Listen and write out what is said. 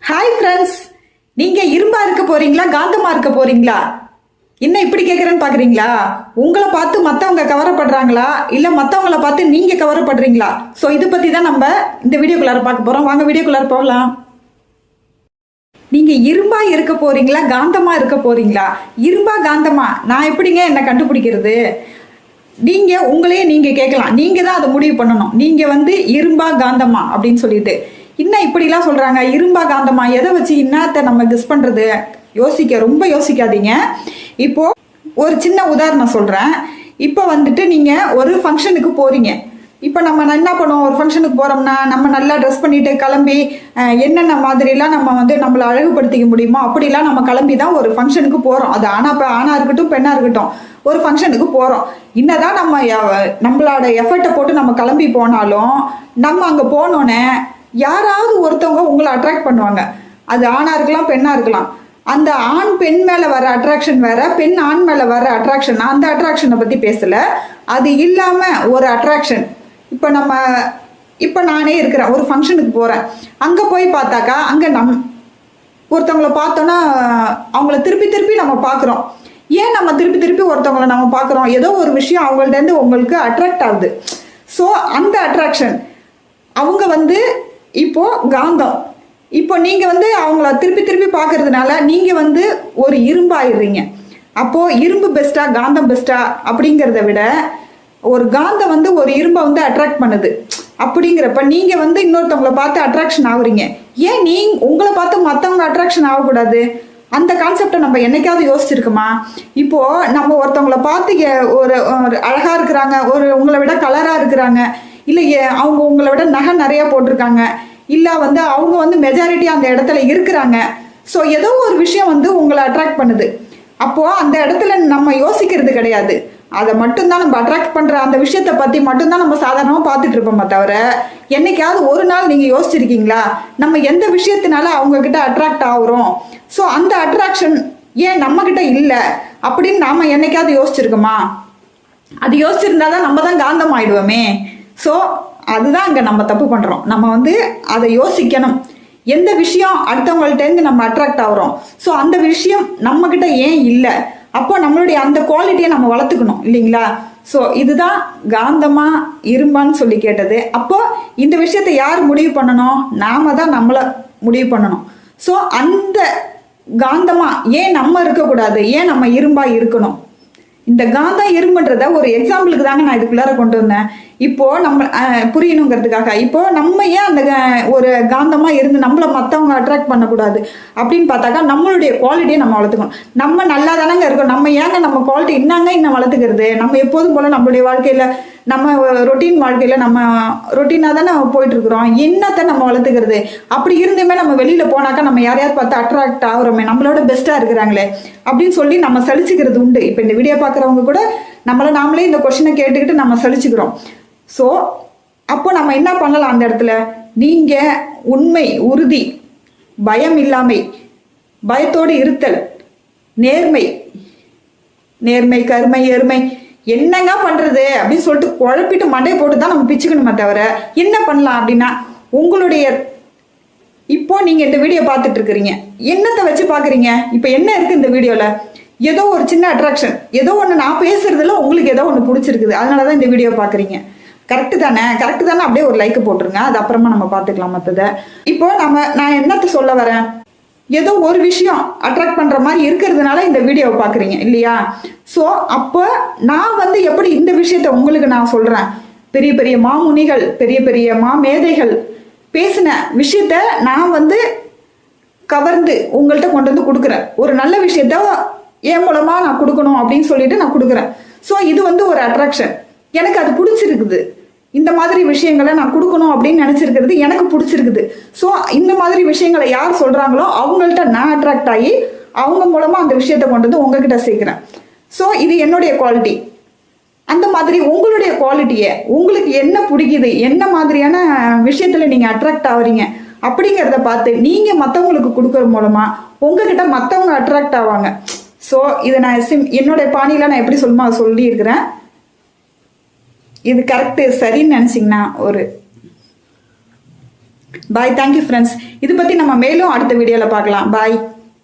Hi friends, நீங்க இரும்பா இருக்க போறீங்களா காந்தமா இருக்க போறீங்களா? என்ன இப்படி கேக்குறேன்னு பாக்குறீங்களா? உங்களை பார்த்து மத்தவங்க கவரப்படுறாங்களா இல்ல மத்தவங்கள பார்த்து நீங்க கவரப்படுறீங்களா? சோ இத பத்தி தான் நம்ம இந்த வீடியோக்குள்ளார பார்க்க போறோம். வாங்க வீடியோக்குள்ளார போகலாம். நீங்க இரும்பா இருக்க போறீங்களா காந்தமா இருக்க போறீங்களா? இரும்பா காந்தமா நான் எப்படிங்க என்ன கண்டுபிடிக்கிறது? நீங்க உங்களையே நீங்க கேட்கலாம். நீங்க தான் அதை முடிவு பண்ணணும். நீங்க இரும்பா காந்தமா அப்படின்னு சொல்லிட்டு இன்னும் இப்படிலாம் சொல்றாங்க. இரும்பா காந்தமா எதை வச்சு இன்னத்தை நம்ம கெஸ் பண்றது? ரொம்ப யோசிக்காதீங்க. இப்போ ஒரு சின்ன உதாரணம் சொல்றேன். இப்போ நீங்க ஒரு ஃபங்க்ஷனுக்கு போறீங்க. இப்போ நம்ம என்ன பண்ணுவோம்? ஒரு ஃபங்க்ஷனுக்கு போறோம்னா நம்ம நல்லா ட்ரெஸ் பண்ணிட்டு கிளம்பி என்னென்ன மாதிரிலாம் நம்ம நம்மளை அழகுபடுத்திக்க முடியுமோ அப்படிலாம் நம்ம கிளம்பி தான் ஒரு ஃபங்க்ஷனுக்கு போறோம். அது ஆணா இருக்கட்டும் பெண்ணா இருக்கட்டும், ஒரு ஃபங்க்ஷனுக்கு போறோம். இன்னதான் நம்மளோட எஃபர்ட்டை போட்டு நம்ம கிளம்பி போனாலும் நம்ம அங்க போனோன்னே யாராவது ஒருத்தவங்க உங்களை அட்ராக்ட் பண்ணுவாங்க. அது ஆணா இருக்கலாம் பெண்ணா இருக்கலாம். அந்த ஆண் பெண் மேல வர அட்ராக்ஷன் வேற, பெண் ஆண் மேல வர அட்ராக்ஷன். அந்த அட்ராக்ஷனை பத்தி பேசல. அது இல்லாம ஒரு அட்ராக்ஷன். இப்ப நானே இருக்கிறேன், ஒரு ஃபங்க்ஷனுக்கு போறேன். அங்க போய் பார்த்தாக்கா அங்க ஒருத்தவங்களை பார்த்தோன்னா அவங்கள திருப்பி திருப்பி நம்ம பாக்குறோம். ஏன் நம்ம திருப்பி திருப்பி ஒருத்தவங்களை நம்ம பாக்குறோம்? ஏதோ ஒரு விஷயம் அவங்கள்ட்ட இருந்து உங்களுக்கு அட்ராக்ட் ஆகுது. ஸோ அந்த அட்ராக்ஷன் அவங்க இப்போ காந்தம். இப்போ நீங்க அவங்கள திருப்பி திருப்பி பாக்குறதுனால நீங்க ஒரு இரும்பாயிடுறீங்க. அப்போ இரும்பு பெஸ்டா காந்தம் பெஸ்டா அப்படிங்கிறத விட ஒரு காந்தம் ஒரு இரும்பை அட்ராக்ட் பண்ணுது. அப்படிங்கிறப்ப நீங்க இன்னொருத்தவங்களை பார்த்து அட்ராக்ஷன் ஆகுறீங்க. ஏன் உங்களை பார்த்து மற்றவங்க அட்ராக்ஷன் ஆகக்கூடாது? அந்த கான்செப்டை நம்ம என்னைக்காவது யோசிச்சிருக்குமா? இப்போ நம்ம ஒருத்தவங்களை பார்த்து ஒரு அழகா இருக்கிறாங்க, உங்களை விட கலரா இருக்கிறாங்க, இல்லை அவங்க உங்களை விட நகை நிறைய போட்டிருக்காங்க, இல்லை அவங்க மெஜாரிட்டி அந்த இடத்துல இருக்கிறாங்க. ஸோ ஏதோ ஒரு விஷயம் உங்களை அட்ராக்ட் பண்ணுது. அப்போ அந்த இடத்துல நம்ம யோசிக்கிறது கிடையாது. அதை மட்டும்தான் நம்ம அட்ராக்ட் பண்ற அந்த விஷயத்தை பத்தி மட்டும்தான் நம்ம சாதாரணமாக பார்த்துட்டு இருப்போமே தவிர, என்னைக்காவது ஒரு நாள் நீங்க யோசிச்சிருக்கீங்களா நம்ம எந்த விஷயத்தினால அவங்க கிட்ட அட்ராக்ட் ஆகுறோம்? ஸோ அந்த அட்ராக்ஷன் ஏன் நம்ம கிட்ட இல்லை அப்படின்னு நாம என்னைக்காவது யோசிச்சிருக்கோமா? அது யோசிச்சிருந்தாதான் நம்ம தான் காந்தம் ஆயிடுவோமே. ஸோ அதுதான் அங்கே நம்ம தப்பு பண்ணுறோம். நம்ம அதை யோசிக்கணும். எந்த விஷயம் அடுத்தவங்கள்ட்டேருந்து நம்ம அட்ராக்ட் ஆகிறோம், ஸோ அந்த விஷயம் நம்மக்கிட்ட ஏன் இல்லை? அப்போ நம்மளுடைய அந்த குவாலிட்டியை நம்ம வளர்த்துக்கணும் இல்லைங்களா? ஸோ இதுதான் காந்தமா இரும்பான்னு சொல்லி கேட்டது. அப்போ இந்த விஷயத்தை யார் முடிவு பண்ணணும்? நாம தான் நம்மளை முடிவு பண்ணணும். ஸோ அந்த காந்தமா ஏன் நம்ம இருக்கக்கூடாது? ஏன் நம்ம இரும்பா இருக்கணும்? இந்த காந்தம் இரும்புன்றத ஒரு எக்ஸாம்பிளுக்கு தாங்க நான் இதுக்குள்ளார கொண்டு வந்தேன். இப்போ நம்ம புரியணுங்கிறதுக்காக. இப்போ நம்ம ஏன் அந்த ஒரு காந்தமா இருந்து நம்மள மற்றவங்க அட்ராக்ட் பண்ணக்கூடாது அப்படின்னு பார்த்தாக்கா நம்மளுடைய குவாலிட்டியை நம்ம வளர்த்துக்கணும். நம்ம நல்லா தானங்க இருக்கோம். நம்ம ஏங்க நம்ம குவாலிட்டி இன்னும் வளர்த்துக்கிறது? நம்ம எப்போதும் போல நம்மளுடைய வாழ்க்கையில நம்ம ரொட்டீன் வாழ்க்கையில நம்ம ரொட்டீனா தானே போயிட்டு இருக்கிறோம். என்னத்தை நம்ம வளர்த்துக்கிறது? அப்படி இருந்துமே நம்ம வெளியில போனாக்கா நம்ம யாரையாவது பார்த்து அட்ராக்ட் ஆகுறோமே, நம்மளோட பெஸ்டா இருக்கிறாங்களே அப்படின்னு சொல்லி நம்ம சலிச்சுக்கிறது உண்டு. இப்போ இந்த வீடியோ பார்க்குறவங்க கூட நாமளே இந்த கொஸ்டினை கேட்டுக்கிட்டு நம்ம சலிச்சுக்கிறோம். ஸோ அப்போ நம்ம என்ன பண்ணலாம்? அந்த இடத்துல நீங்க உண்மை, உறுதி, பயம் இல்லாமை, பயத்தோடு இருத்தல், நேர்மை, கருமை, எருமை, என்னங்க பண்றது அப்படின்னு சொல்லிட்டு குழப்பிட்டு மண்டை போட்டு தான் நம்ம பிச்சுக்கணுமே தவிர என்ன பண்ணலாம் அப்படின்னா, உங்களுடைய இப்போ நீங்க இந்த வீடியோ பார்த்துட்டு இருக்கிறீங்க, என்னத்தை வச்சு பாக்குறீங்க? இப்போ என்ன இருக்கு இந்த வீடியோல? ஏதோ ஒரு சின்ன அட்ராக்ஷன், ஏதோ ஒன்று நான் பேசுறதுல உங்களுக்கு ஏதோ ஒன்று பிடிச்சிருக்குது, அதனாலதான் இந்த வீடியோ பாக்குறீங்க. கரெக்டு தானே? அப்படியே ஒரு லைக் போட்டுருங்க. அது அப்புறமா நம்ம பார்த்துக்கலாம் மற்றதை. இப்போ நான் என்னத்தை சொல்ல வரேன்? ஏதோ ஒரு விஷயம் அட்ராக்ட் பண்ற மாதிரி இருக்கிறதுனால இந்த வீடியோவை பாக்குறீங்க இல்லையா? ஸோ அப்போ நான் எப்படி இந்த விஷயத்த உங்களுக்கு நான் சொல்றேன்? பெரிய பெரிய மாமுனிகள், பெரிய பெரிய மாமேதைகள் பேசின விஷயத்த நான் கவர்ந்து உங்கள்கிட்ட கொண்டு கொடுக்குறேன். ஒரு நல்ல விஷயத்த என் மூலமா நான் கொடுக்கணும் அப்படின்னு சொல்லிட்டு நான் கொடுக்குறேன். ஸோ இது ஒரு அட்ராக்ஷன். எனக்கு அது பிடிச்சிருக்குது. இந்த மாதிரி விஷயங்களை நான் கொடுக்கணும் அப்படின்னு நினைச்சிருக்கிறது எனக்கு பிடிச்சிருக்குது. ஸோ இந்த மாதிரி விஷயங்களை யார் சொல்றாங்களோ அவங்கள்ட்ட நான் அட்ராக்ட் ஆகி அவங்க மூலமா அந்த விஷயத்த கொண்டு உங்ககிட்ட சேர்க்கிறேன். ஸோ இது என்னுடைய குவாலிட்டி. அந்த மாதிரி உங்களுடைய குவாலிட்டியை, உங்களுக்கு என்ன பிடிக்குது, என்ன மாதிரியான விஷயத்துல நீங்க அட்ராக்ட் ஆகுறீங்க அப்படிங்கிறத பார்த்து நீங்க மற்றவங்களுக்கு கொடுக்கற மூலமா உங்ககிட்ட மற்றவங்க அட்ராக்ட் ஆவாங்க. ஸோ இதை நான் என்னுடைய பாணியில நான் எப்படி சொல்லுமோ அதை சொல்லி இருக்கிறேன். இது கரெக்டு சரின்னு நினைச்சிங்கன்னா ஒரு பாய். Thank you friends. இது பத்தி நம்ம மேலும் அடுத்த வீடியோல பார்க்கலாம். பாய்.